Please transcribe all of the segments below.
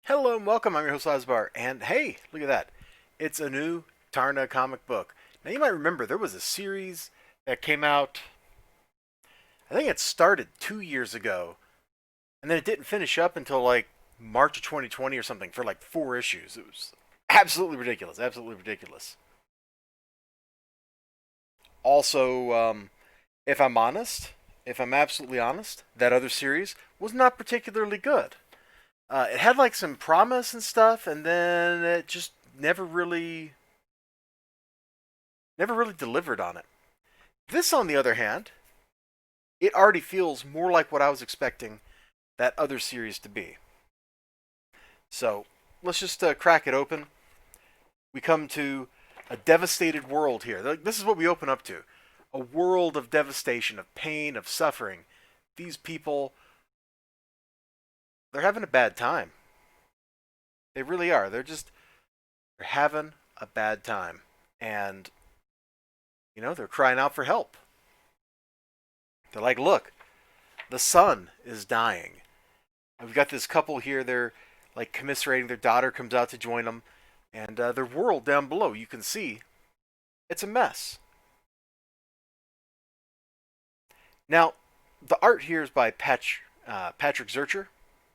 Hello and welcome. I'm your host Elizibar, and hey, look at that! It's a new Taarna comic book. Now you might remember there was a series that came out. I think it started 2 years ago, and then it didn't finish up until like March of 2020 or something for like 4 issues. It was absolutely ridiculous. Absolutely ridiculous. Also, if I'm honest, if I'm absolutely honest, that other series was not particularly good. It had like some promise and stuff, and then it just never really delivered on it. This, on the other hand, it already feels more like what I was expecting that other series to be. So let's just crack it open. We come to a devastated world here. This is what we open up to: a world of devastation, of pain, of suffering. These people, they're having a bad time. They really are. They're having a bad time, and they're crying out for help. They're like, look, the sun is dying. We've got this couple here. They're like commiserating. Their daughter comes out to join them, and their world down below, you can see, it's a mess. Now, the art here is by Patrick Zurcher,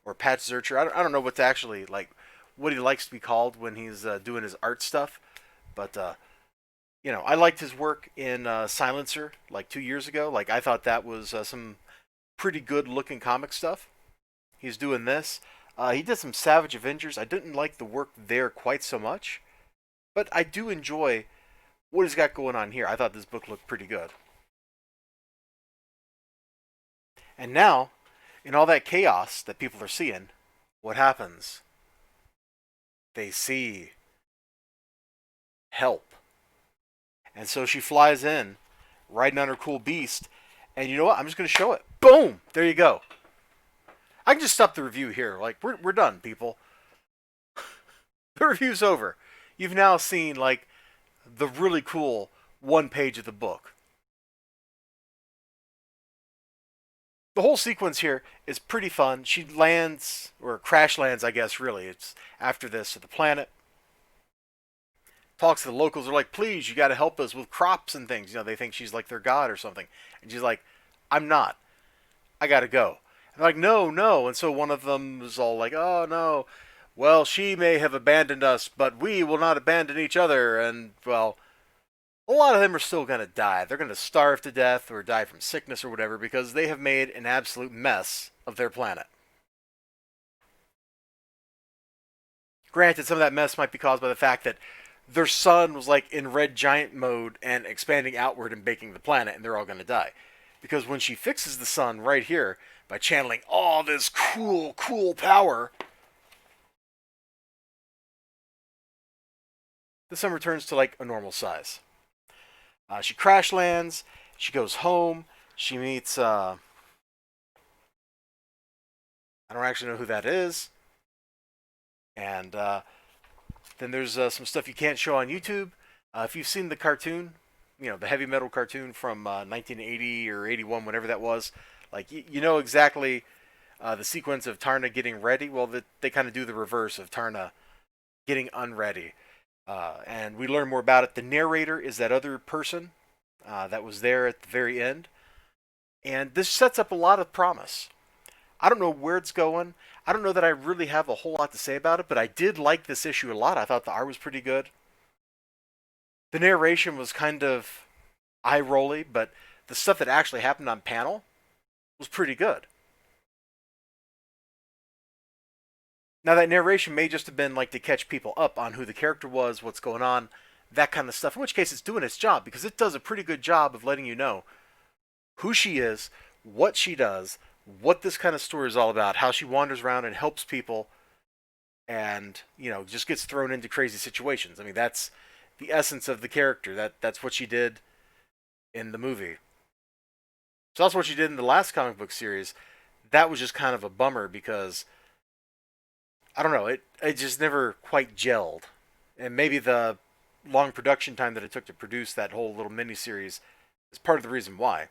or Patch Zurcher. I don't know what's actually like what he likes to be called when he's doing his art stuff, but I liked his work in Silencer like 2 years ago. Like I thought that was some pretty good looking comic stuff. He's doing this. He did some Savage Avengers. I didn't like the work there quite so much, but I do enjoy what he's got going on here. I thought this book looked pretty good. And now, in all that chaos that people are seeing, what happens? They see help. And so she flies in, riding on her cool beast, and you know what? I'm just going to show it. Boom! There you go. I can just stop the review here. Like, we're done, people. The review's over. You've now seen, like, the really cool one page of the book. The whole sequence here is pretty fun. She lands, or crash lands, I guess, really. It's after this at the planet. Talks to the locals. They're like, please, you got to help us with crops and things. They think she's like their god or something. And she's like, I'm not. I got to go. And they're like, no, no. And so one of them is all like, oh, no. Well, she may have abandoned us, but we will not abandon each other. And, well, a lot of them are still going to die. They're going to starve to death or die from sickness or whatever because they have made an absolute mess of their planet. Granted, some of that mess might be caused by the fact that their sun was like in red giant mode and expanding outward and baking the planet, and they're all going to die. Because when she fixes the sun right here by channeling all this cool, cool power, the sun returns to like a normal size. She crash lands. She goes home. She meets. I don't actually know who that is. And then there's some stuff you can't show on YouTube. If you've seen the cartoon, the heavy metal cartoon from 1980 or 81, whatever that was, like you know exactly the sequence of Taarna getting ready. Well, they kind of do the reverse of Taarna getting unready. And we learn more about it. The narrator is that other person that was there at the very end. And this sets up a lot of promise. I don't know where it's going. I don't know that I really have a whole lot to say about it, but I did like this issue a lot. I thought the art was pretty good. The narration was kind of eye rolly, but the stuff that actually happened on panel was pretty good. Now, that narration may just have been like to catch people up on who the character was, what's going on, that kind of stuff. In which case, it's doing its job because it does a pretty good job of letting you know who she is, what she does, what this kind of story is all about, how she wanders around and helps people and, just gets thrown into crazy situations. I mean, that's the essence of the character. That's what she did in the movie. So that's what she did in the last comic book series. That was just kind of a bummer because I don't know, it just never quite gelled. And maybe the long production time that it took to produce that whole little mini series is part of the reason why.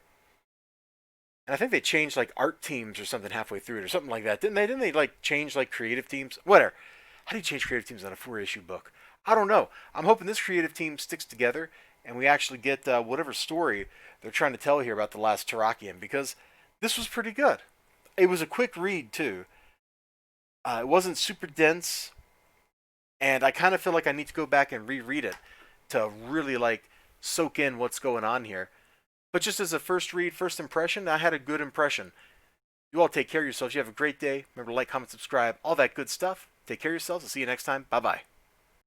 And I think they changed like art teams or something halfway through it or something like that. Didn't they like change like creative teams? Whatever. How do you change creative teams on a 4-issue book? I don't know. I'm hoping this creative team sticks together and we actually get whatever story they're trying to tell here about the last Taarakian, because this was pretty good. It was a quick read too. It wasn't super dense, and I kind of feel like I need to go back and reread it to really like soak in what's going on here. But just as a first read, first impression, I had a good impression. You all take care of yourselves. You have a great day. Remember to like, comment, subscribe, all that good stuff. Take care of yourselves. I'll see you next time. Bye bye.